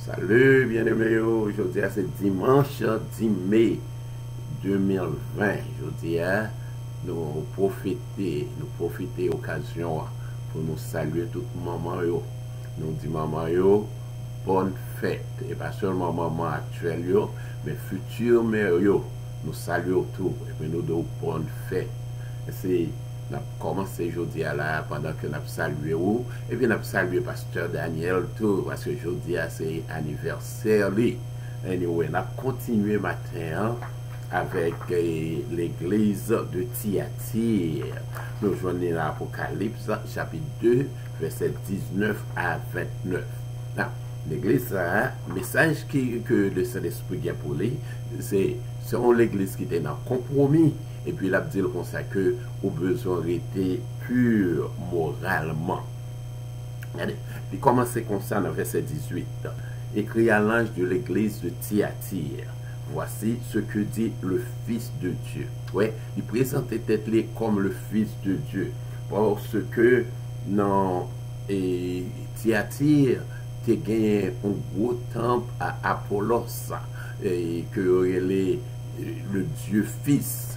Salut, bien-aimés. Aujourd'hui, c'est dimanche 10 mai 2020. Aujourd'hui, nous profiter occasion pour nous saluer tout maman yo. Nous disons maman yo, bonne fête. Et pas seulement maman actuelle yo, mais future mère yo. Nous saluons tout. Et puis nous disons bonne fête. C'est nous avons commencé aujourd'hui là pendant que nous avons salué où et puis nous avons salué pasteur Daniel tout parce que aujourd'hui c'est anniversaire lui. Anyway, nous avons continué matin avec l'église de Thyatire. Nous joignons l'Apocalypse chapitre 2 verset 19 à 29. L'église le message que le Saint-Esprit a pour lui, c'est l'église qui était dans le compromis. Et puis, il a dit comme ça que au besoin d'être pur moralement. Regardez, il commence comme ça dans verset 18. Écrit à l'ange de l'église de Thyatire. Voici ce que dit le Fils de Dieu. Ouais, il présentait tête comme le Fils de Dieu. Parce que dans Thyatire, tu as gagné un gros temple à Apollos, et que le Dieu Fils.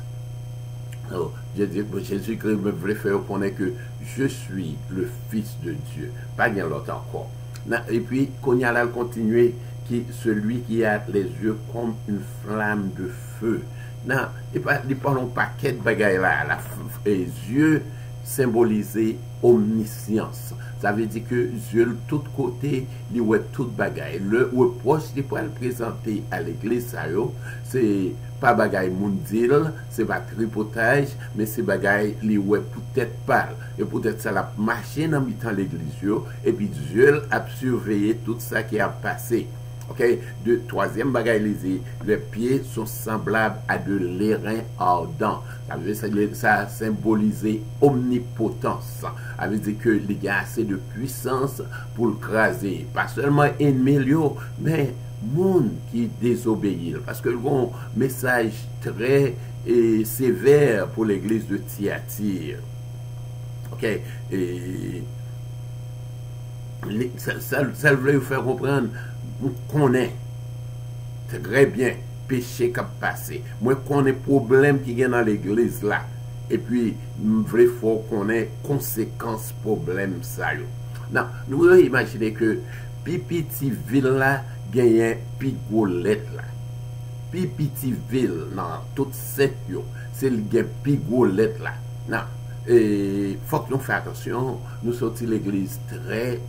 Alors, Jésus-Christ me voulait faire connaître que je suis le Fils de Dieu. Pas bien l'autre encore. Et puis, qu'on y a là continuer, celui qui a les yeux comme une flamme de feu. Non, et pas un paquet de bagailles là. Les yeux symbolisaient omniscience. Ça veut dire que Dieu, de tous côtés, il voit toute bagaille. Le reproche qu'il peut le présenter à l'église, c'est pas bagaille mondial, c'est pas tripotage, mais c'est bagaille li ouais peut-être pas. Et peut-être ça l'a marché dans mi-temps l'église, et puis Dieu a surveillé tout ça qui a passé. Ok, troisième bagaille, les pieds sont semblables à de l'airain ardent. Ça symbolise omnipotence. Ça veut dire que les gars ont assez de puissance pour le craser. Pas seulement ennemi, mais monde qui désobéit. Parce que le bon message très sévère pour l'église de Thyatire. Ok, et ça veut vous faire comprendre. Qu'on est très bien péché qui a passé. Moi, qu'on est problème qui est dans l'église là. Et puis, vrai faut qu'on ait conséquences problème ça. Non, nous pouvons imaginer que Pipiti ville là gagne pigolette là. Pipiti ville dans toute cette yo, c'est le gagne pigolette là. Non. Et faut que nous fassions attention, nous sortir l'église très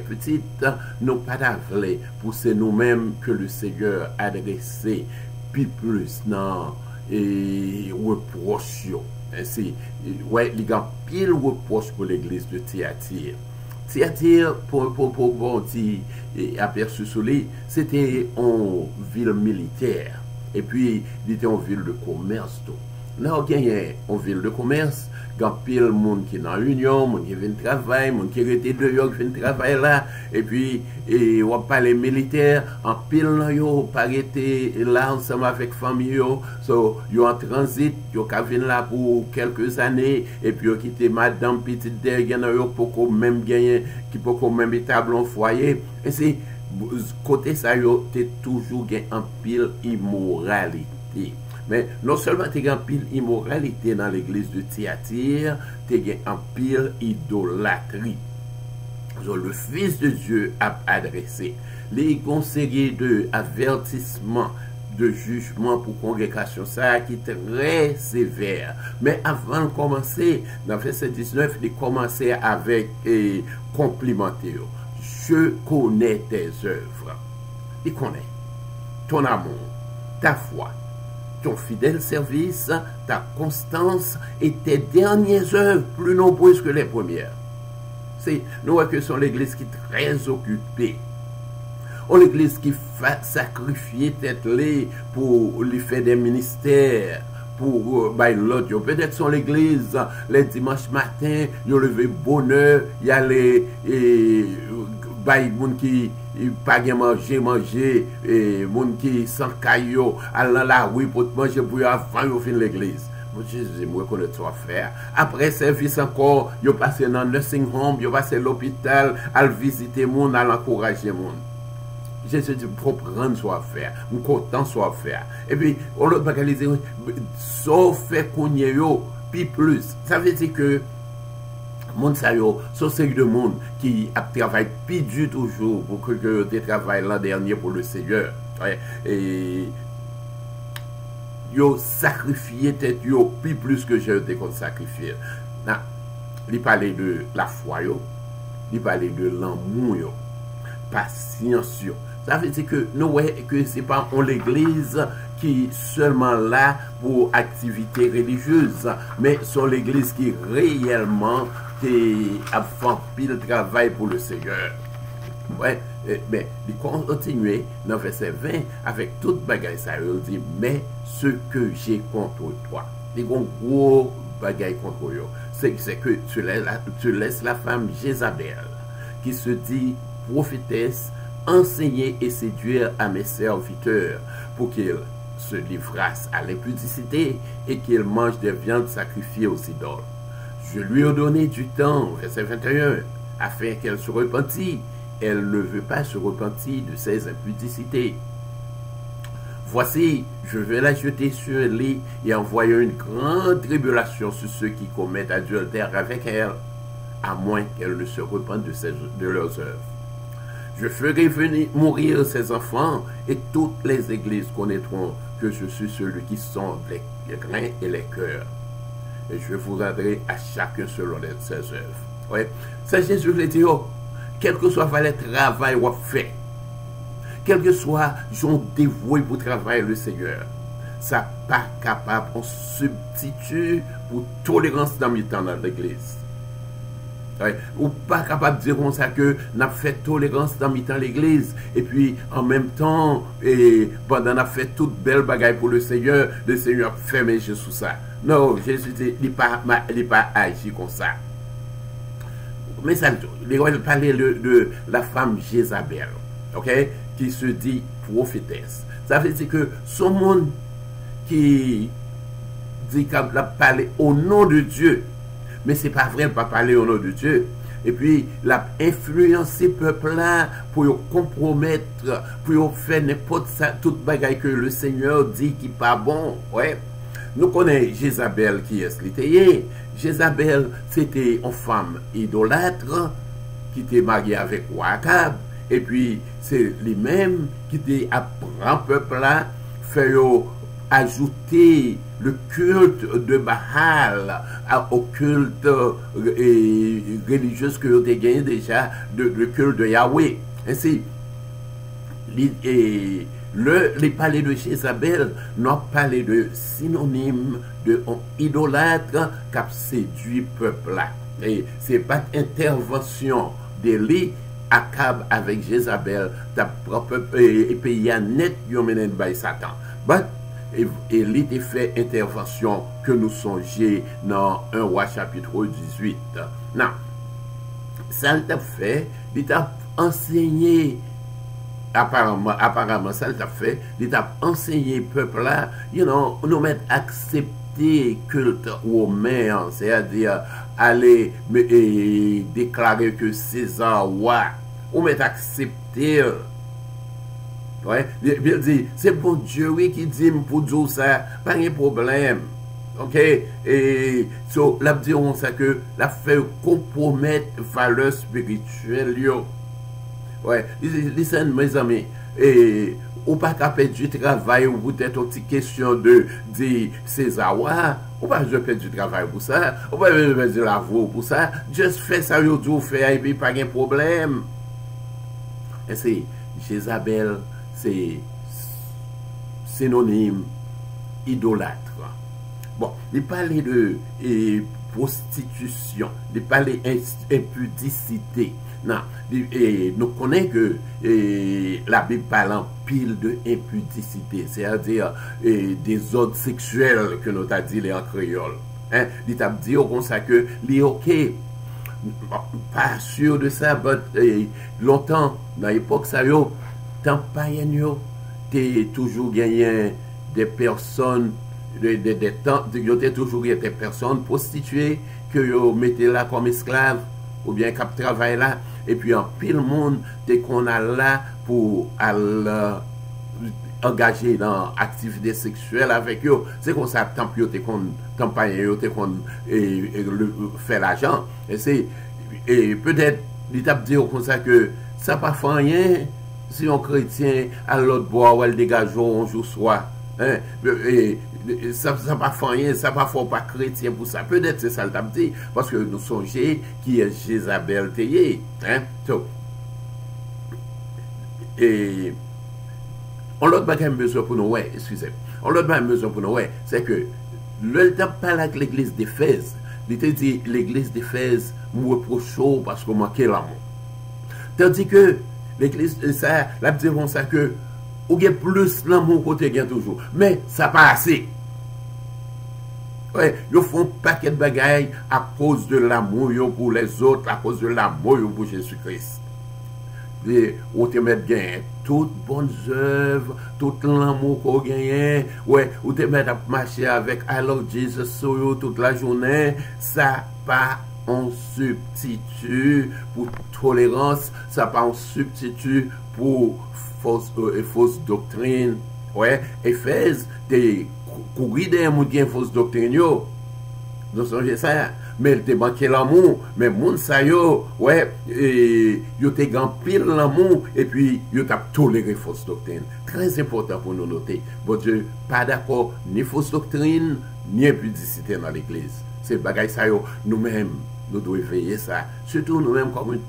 petite, nous pas d'avler pour c'est nous-mêmes que le Seigneur a adressé, puis plus non, et reproche. C'est, ouais, il y a pile reproche pour l'église de Thyatire. Thyatire, pour bon petit aperçu sur lui, c'était une ville militaire, et puis il était une ville de commerce. Là, on gagne une ville de commerce, il y a pile de monde qui est dans l'union, monde qui vient travailler, monde qui est dehors, qui vient travailler là, et puis, on parle militaire, en pile, on pas arrêter là ensemble avec la famille, so, yo en transit, yo viennent là pour quelques années, et puis yo quitté madame petite derrière, yo pour même gagner, qui peut même établir un foyer, et c'est, côté ça, yo, t'es toujours gagne en pile immoralité. Mais non seulement tu as un pile immoralité dans l'église de Thyatire, tu as un pile idolâtrie. Le Fils de Dieu a adressé les conseillers de avertissement, de jugement pour congrégation, ça qui est très sévère. Mais avant de commencer, dans verset 19, il commençait avec complimenter. Je connais tes œuvres. Il connaît ton amour, ta foi, ton fidèle service, ta constance et tes dernières œuvres plus nombreuses que les premières. Nous voyons que sont l'église qui est très occupée. Ou l'église qui fait sacrifier tête pour lui faire des ministères, pour l'autre. Peut-être sont l'église, les dimanches matin, ils levé bonheur, il y a les gens qui pas manger, moun qui sans caillou, allant la rue pour manger pour avant de finir l'église. Jésus, moi, connais tout à faire. Après service encore, yo passe dans nursing home, yo passe à l'hôpital, à visiter moun, à l'encourager moun. Jésus dit, faut prendre soit faire, mon content soit faire. Et puis, on le bagaliser, sauf fait qu'on y ait puis plus. Ça veut dire que, monde ça yo, c'est série de monde qui a travaillé plus dur toujours pour que tu travailles l'an dernier pour le Seigneur. Ouais. Et yo sacrifié tête yo plus que j'ai été sacrifié. Non, il parlait de la foi yo, il parlait de l'amour yo, patience yo. Ça veut dire que nous voyons que c'est pas l'église qui seulement là pour activité religieuse, mais c'est l'église qui réellement a fait pile travail pour le Seigneur. Ouais, mais il continue dans verset 20 avec toute bagaille ça, il dit, mais ce que j'ai contre toi, il y a un gros bagaille contre eux, c'est que tu laisses la femme Jézabel qui se dit prophétesse enseigner et séduire à mes serviteurs pour qu'ils se livrassent à l'impudicité et qu'ils mangent des viandes sacrifiées aux idoles. Je lui ai donné du temps, verset 21, afin qu'elle se repentît. Elle ne veut pas se repentir de ses impudicités. Voici, je vais la jeter sur le lit et envoyer une grande tribulation sur ceux qui commettent adultère avec elle, à moins qu'elle ne se repente de leurs œuvres. Je ferai venir mourir ses enfants et toutes les églises connaîtront que je suis celui qui sonde les grains et les cœurs. Et je vous rendrai à chacun selon ses œuvres. Ouais. C'est Jésus qui dit, oh, quel que soit le travail qu'on fait, quel que soit son dévoué pour travailler le Seigneur, ça n'est pas capable, on substitue pour tolérance dans le temps dans l'église. Ouais. Ou pas capable de dire comme ça que n'a fait tolérance dans mi-temps l'église et puis en même temps et pendant n'a fait toute belle bagaille pour le Seigneur a fermé Jésus ça. Non, Jésus dit il pas agi comme ça. Mais ça il va parler de la femme Jézabel, OK, qui se dit prophétesse. Ça veut dire que ce monde qui dit qu'elle a parlé au nom de Dieu. Mais ce n'est pas vrai, pas parler au nom de Dieu. Et puis, l'a influencé le peuple là pour compromettre, pour faire n'importe ça, toute bagaille que le Seigneur dit qui n'est pas bon. Ouais. Nous connaissons Jézabel qui est l'était. Jézabel, c'était une femme idolâtre qui était mariée avec Akab. Et puis, c'est lui-même qui était apprend le peuple là, fait ajouter le culte de Baal au culte religieux que vous avez gagné déjà, le culte de Yahweh. Ainsi, les palais de Jézabel n'ont parlé de synonyme de idolâtre qui a séduit le peuple là. Et ce n'est pas intervention d'Élie Akab avec Jézabel, et pays net qui ont mené by Satan. But, et il a fait intervention que nous songeons dans 1 Roi chapitre 18. Non, ça l'a fait, il a enseigné, apparemment ça l'a fait, il a enseigné le peuple là, nous mettre accepter culte romain, c'est-à-dire aller déclarer que César roi, ou mettre accepter. Ouais, il dit, c'est bon Dieu oui, qui dit pour dire ça, pas de problème. Ok? Et so, là, diront ça que la fait compromettre valeur spirituelle. Ouais, listen, mes amis, et ou pas capable du travail, ou peut-être une petite question de César, ou pas je fais du travail pour ça, ou pas je fais de la voix pour ça, juste fais ça, vous faire, et puis pas de problème. Et c'est Jézabel. C'est synonyme idolâtre. Bon, il parlait de prostitution, il parlait d'impudicité. Non, nous connaissons que la Bible parle en pile de impudicité, c'est-à-dire des ordres sexuels que nous avons dit en créole. Hein? Il t'a dit comme ça que les ok, pas sûr de ça, mais longtemps, dans l'époque, ça y est, tant païen yo, t'es toujours gagné des personnes, des toujours des personnes prostituées que vous mettez là comme esclaves, ou bien qui travaillent là, et puis en pile monde, dès qu'on a là pour aller engagé dans activité sexuelle avec eux. C'est comme ça tant que tu campagne tu faire l'argent et peut-être il t'a dit comme ça que ça pas fait rien si un chrétien à l'autre bois ou elle dégage un jour soir hein et ça pas fait rien, ça pas faut pas chrétien pour ça. Peut-être c'est ça le t'a dit parce que nous songez qui est Jézabel Théé hein so, et on l'autre bagage besoin pour nous, ouais, excusez. On l'autre bagage besoin pour nous, ouais, c'est que le temps parle avec l'église d'Éphèse. Il te dit l'église d'Éphèse me reproche parce qu'on manquait l'amour. Tandis que l'église, ça, la diront ça que, ou bien plus l'amour côté gain toujours. Mais ça pas assez. Ouais, ils font un paquet de bagailles à cause de l'amour pour les autres, à cause de l'amour pour Jésus-Christ. Ou te mettre gain toutes bonnes œuvres, tout l'amour qu'on gagne, ouais, ou te mettre à marcher avec I love Jesus sur you toute la journée, ça pas un substitut pour tolérance, ça pas un substitut pour fausse doctrine, ouais, Éphèse, t'es courir des gens qui ont fausse doctrine, yo, donc songez ça. Mais il te manqué l'amour, mais moun sa yo, ouais, yo te gampil l'amour, et puis yo t'a toléré fausse doctrine. Très important pour nous noter. Bon Dieu, pas d'accord, ni fausse doctrine, ni impudicité dans l'église. C'est bagay sa yo, nous-mêmes, nous devons veiller ça. Surtout nous-mêmes, comme une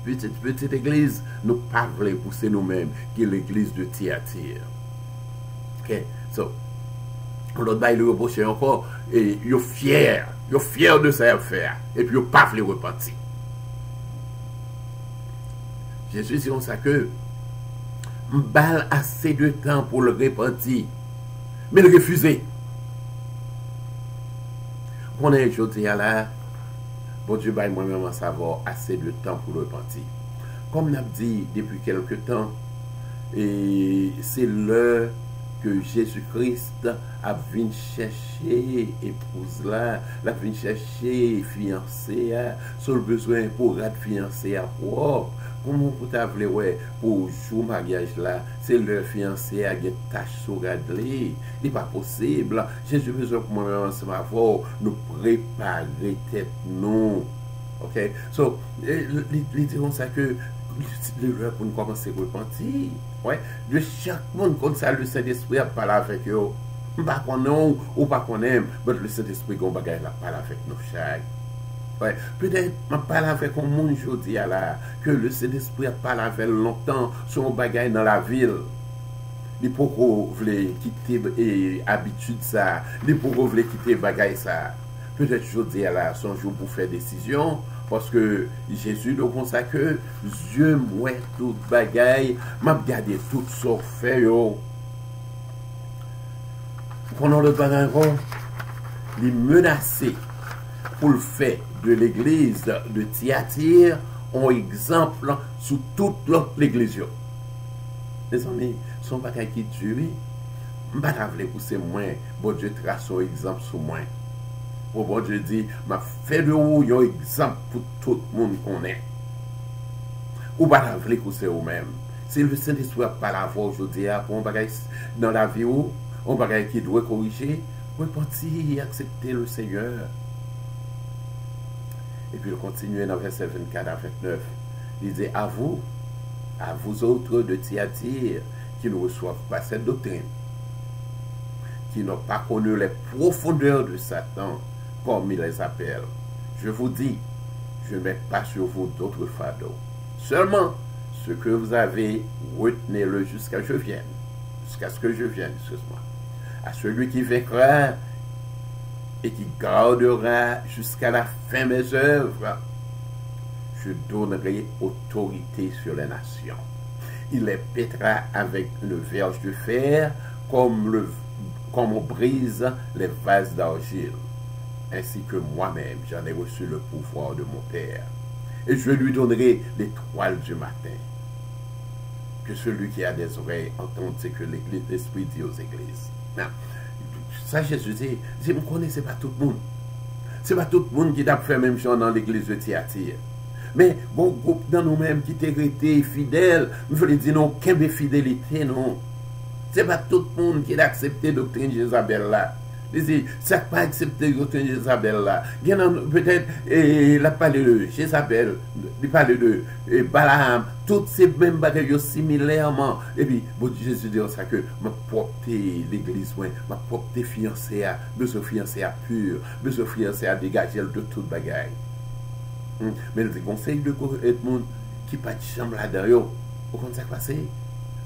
petite église, nous pas voulons pousser nous-mêmes, qui est l'église de Thyatire. Ok, so, l'autre bail le reprocher encore, et yo fier de ça faire, et puis yo pas le repentir. Jésus dit comme ça que m'bal assez de temps pour le repentir, mais le refuser. On est aujourd'hui là, bon Dieu bail moi-même savoir assez de temps pour le repentir. Comme on a dit depuis quelque temps, et c'est l'heure que Jésus-Christ a venu chercher épouse là, la venu chercher fiancé, sur le besoin pour être fiancé à propre. Comment vous t'avez ouais pour jouer mariage là, c'est le fiancé à une tâche sur il n'est pas possible. Jésus besoin pour moi ensemble avoir nous préparer tête nous. OK? So, ils diront ça que l'heure pour nous commencer à repentir. Ouais, de chaque monde comme ça, le Saint-Esprit a parlé avec eux. Pas qu'on aime ou pas qu'on aime, mais le Saint-Esprit qu'on bagaille la parle avec nous chaque. Ouais, peut-être je parle avec un monde aujourd'hui là, que le Saint-Esprit a parlé avec longtemps sur un bagaille dans la ville. Les pourquoi voulez quitter habitude ça, les pourquoi voulez quitter bagaille ça. Peut-être aujourd'hui là, son jour pour faire décision. Parce que Jésus nous consacre, Dieu moi tout bagaille, m'a regardé tout ça fait yo. Pendant le bagaille, il menacé pour le fait de l'église de Thyatire un exemple sur toute l'autre l'église. Les amis, son bagaille qui tue, je ne vais pas pousser moins, bon Dieu trace un exemple sur moi. Bon Dieu dit, m'a fait de vous un exemple pour tout le monde qu'on est. Ou pas d'avler que c'est vous-même. Si le Saint-Esprit n'a pas la voix aujourd'hui, pour un bagage dans la vie, un bagage qui doit corriger, repentir et accepter le Seigneur. Et puis il continue dans verset 24 à 29. Il dit, à vous autres de Thyatire, qui ne reçoivent pas cette doctrine, qui n'ont pas connu les profondeurs de Satan, comme il les appelle. Je vous dis, je ne mets pas sur vous d'autres fardeaux. Seulement, ce que vous avez, retenez-le jusqu'à ce que je vienne. Jusqu'à ce que je vienne, excuse-moi. À celui qui vaincra et qui gardera jusqu'à la fin mes œuvres, je donnerai autorité sur les nations. Il les pètera avec une verge de fer, comme on brise les vases d'argile. Ainsi que moi-même, j'en ai reçu le pouvoir de mon Père. Et je lui donnerai l'étoile du matin. Que celui qui a des oreilles entende ce que l'Esprit dit aux églises. Non. Ça, Jésus dit, je ne connais pas tout le monde. Ce n'est pas tout le monde qui a fait même chose dans l'église de Thyatire. Mais bon groupe dans nous-mêmes qui t'est resté fidèle, je veux dire non, quelle fidélité, non. C'est pas tout le monde qui a accepté la doctrine Jézabel là. Ça n'a pas accepté la doctrine Jézabel là. Peut-être, il a parlé de Jézabel, il a parlé de Balaam, toutes ces mêmes bagages similairement. Et puis, bon, Jésus dit ça que ma porté l'église, ma porté fiancée à, besoin fiancée à pur, besoin fiancée à dégager de toute bagaille. Mais le conseil de monde qui pas de chambre là-dedans, au contraire, ça passe.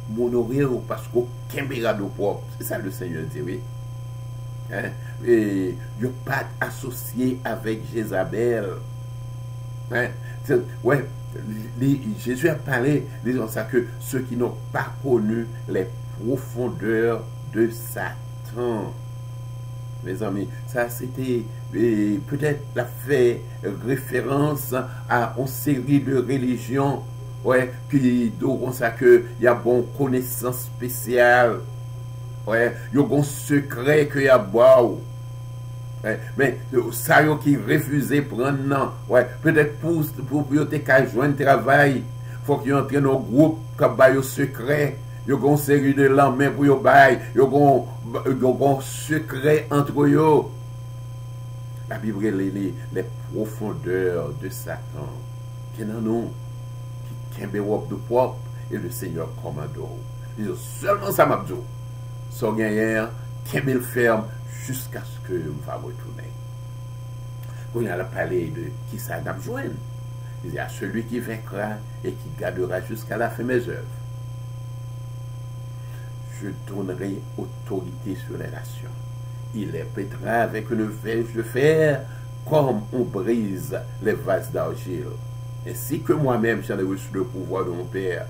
M'honorer parce qu'aucun bérado propre. C'est ça le Seigneur dit, oui. Hein? Et il n'y a pas associé avec Jézabel. Hein? Ouais, Jésus a parlé, disons ça, que ceux qui n'ont pas connu les profondeurs de Satan. Mes amis, ça c'était peut-être la fait référence à une série de religions. Ouais, puis donc ça que il y a bon connaissance spéciale. Ouais, il y a bon secret que y a boire. Ouais, mais ça yo qui refusé prendre non. Ouais, peut-être pour te qu'à joindre travail, faut qu'ils entre dans groupe comme bail secret. Il y a une série de lendemain pour yo bail, il y a un secret entre eux. La Bible les profondeurs de Satan. Qui n'en ont de propre et le Seigneur commando. Seulement ça m'a dit. Son gagnant, Kemel ferme jusqu'à ce que je va retourner. Quand il a parlé de qui ça n'a besoin, il y a celui qui vaincra et qui gardera jusqu'à la fin mes œuvres. Je donnerai autorité sur les nations. Il les pètera avec une verge de fer comme on brise les vases d'argile. Ainsi que moi-même, j'en ai reçu le pouvoir de mon Père.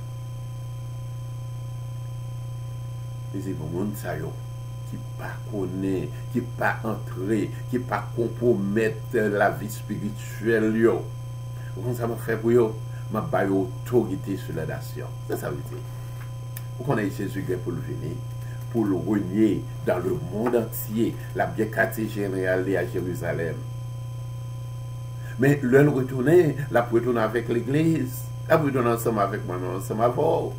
Mais c'est pour monde ça qui pas connaît, qui pas entré, qui pas compromettre la vie spirituelle yo. Comment ça m'a fait pour yo? M'a baillé autorité sur la nation. Ça veut dire. Vous connaissez Jésus pour le venir, pour le renier dans le monde entier, la bien quartier général à Jérusalem. Mais l'un retourner, la pour retourner avec l'église, la pour retourner ensemble avec moi, ensemble avec vous.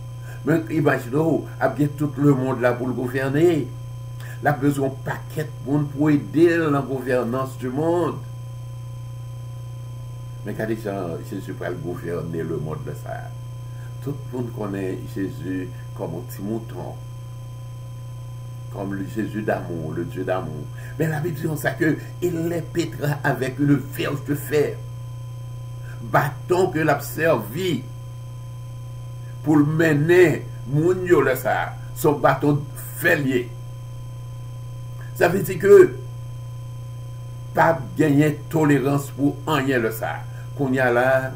Mais imaginez-vous, il y a bien tout le monde là pour le gouverner. Il a besoin de paquet de monde pour aider dans la gouvernance du monde. Mais quand Jésus va gouverner le monde de ça, tout le monde connaît Jésus comme un petit mouton. Comme le Jésus d'amour, le Dieu d'amour. Mais la Bible dit ça que il les pètera avec une verge de fer. Bâton que l'a servi pour le mener, mounio le ça, son bâton félier. Ça veut dire que pas gagner tolérance pour rien le ça. Qu'on y a là,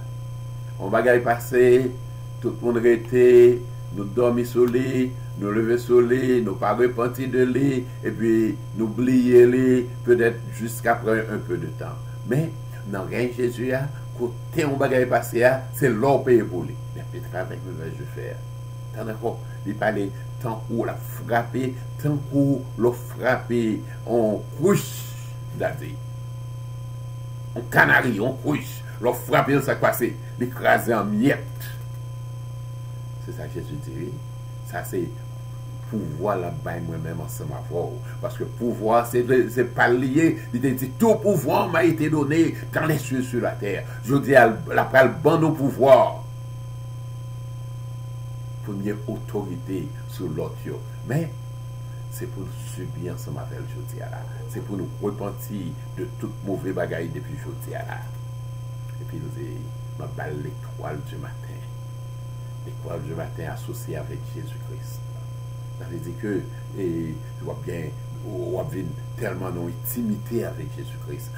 on va gagner passer, tout le monde était, nous dormir sur lit, nous lever sur lit, nous pas repentir de lit, et puis nous oublier lit, peut-être jusqu'après un peu de temps. Mais, dans rien Jésus, côté on va gagner passer, c'est l'or payé pour lui. Mais peut-être avec le verre de fer. Tant d'accord, il parlait tant qu'on l'a frappé, tant qu'on l'a frappé, on couche, d'ailleurs. On canari, on couche, l'a frappé, ça passé, l'écraser en miettes. C'est ça que Jésus dit. Ça, c'est pouvoir là-bas moi-même ensemble à voir. Parce que pouvoir, c'est pas lié. Il dit tout pouvoir m'a été donné dans les cieux sur la terre. Je dis à la bon au pouvoir. Pour mieux autorité sur l'autre. Mais c'est pour nous subir ensemble avec le jeudi à là. C'est pour nous repentir de toute mauvaise bagaille depuis jeudi à là. Et puis nous dit, ma balle l'étoile du matin. L'étoile du matin associée avec Jésus-Christ. Ça veut dire que, tu vois bien, on a tellement dans intimité avec Jésus-Christ.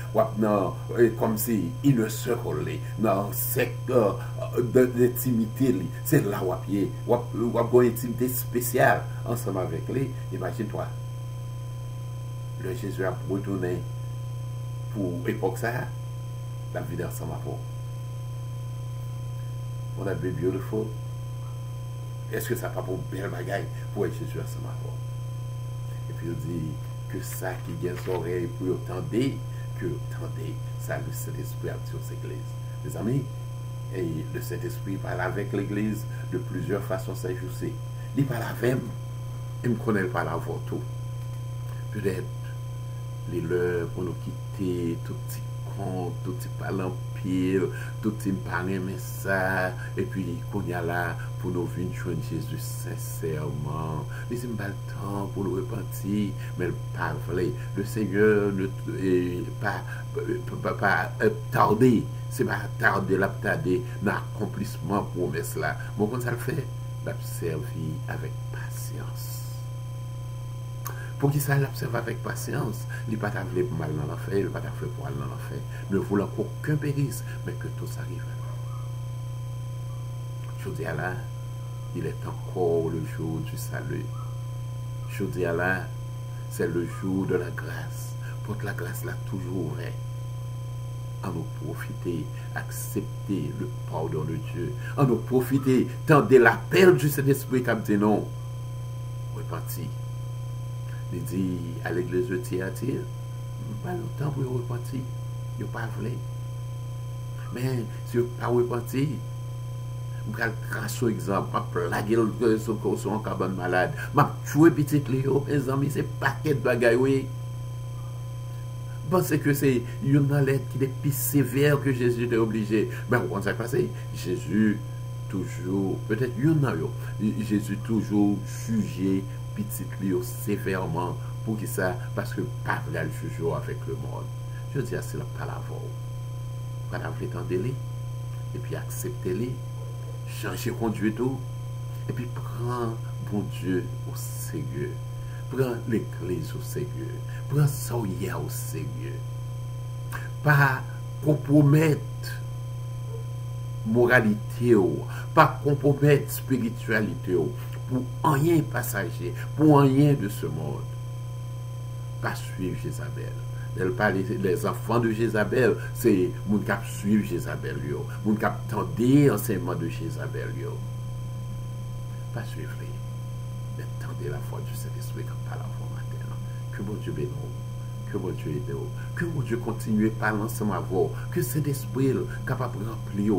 Comme si il ne se relait dans secteur d'intimité. C'est là où on a une intimité spéciale ensemble avec lui. Imagine-toi, le Jésus a retourné pour l'époque ça, la vie ensemble avec vous. On a bien beautiful. Est-ce que ça n'a pas pour belle bagaille pour être Jésus ensemble avec vous? Et puis il dit que ça qui gagne ses oreilles pour entendre, que entendez, ça le Saint-Esprit a sur cette église. Mes amis, Et le Saint-Esprit parle avec l'Église de plusieurs façons, ça je sais. Il parle avec moi, il me connaît pas la voix tout. Peut-être les l'heure pour nous quitter, tout petit compte, tout petit parler en pile, tout petit parler mais ça, et puis qu'on y a là pour nous venir joindre Jésus sincèrement. Laissez-moi pas le temps pour nous repentir, mais pas vrai. Le Seigneur ne pas tarder, c'est pas tarder, la tarder dans l'accomplissement promesse là. Bon, quand ça le fait, l'observer avec patience. Pour qui ça l'observe avec patience, il n'est pas t'avoué pour mal dans l'enfer, il n'est pas t'avoué pour aller dans l'enfer, ne voulant qu'aucun périsse, mais que tout s'arrive. Je dis à là, il est encore le jour du salut. Je dis à là, c'est le jour de la grâce. Pour que la grâce là toujours ouverte. En nous profiter, accepter le pardon de Dieu. En nous profiter, tendre l'appel du Saint-Esprit qui a dit non. Repentir. Il dit à l'église de Thyatire, pas longtemps pour repentir. Il n'a pas voulu. Mais si vous n'avez pas repenti, je vais tracer un exemple. Je vais plaguer sur un cabane malade. Je vais tuer petit Léo, mes amis, c'est paquet de bagailles. Pensez que c'est une lettre qui est plus sévère que Jésus était obligé. Mais comment ça passe? Jésus toujours, peut-être Jésus toujours jugé petit Léo sévèrement pour qui ça, parce que pas le juger avec le monde. Je dis, c'est la parole. Pas l'attendre-les, et puis accepter-les, changer conduire tout, et puis prends bon Dieu au sérieux. Prends l'église au sérieux. Prends ça au sérieux. Pas compromettre moralité, pas compromettre spiritualité pour rien passager, pour rien de ce monde. Pas suivre Jézabel. Elle parle des enfants de Jézabel, c'est moun k'ap suivre Jézabel yo, moun k'ap tendre enseignement de Jézabel yo. Pas suivre les, mais tendre la foi du Saint-Esprit comme par la foi matin. Que mon Dieu bénisse, que mon Dieu aide, que mon Dieu continue par l'ensemble à vous, que Saint-Esprit capable de remplir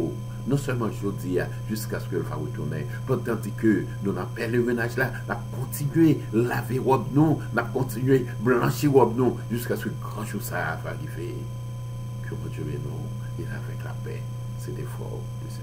non seulement aujourd'hui, jusqu'à ce que le va retourner, pendant que nous avons pèlerinage là, nous avons continué à laver robe nous, nous avons continué à blanchir robe nous, jusqu'à ce que grand jour ça va arriver. Que mon Dieu bénisse, et avec la paix, c'est l'effort de ce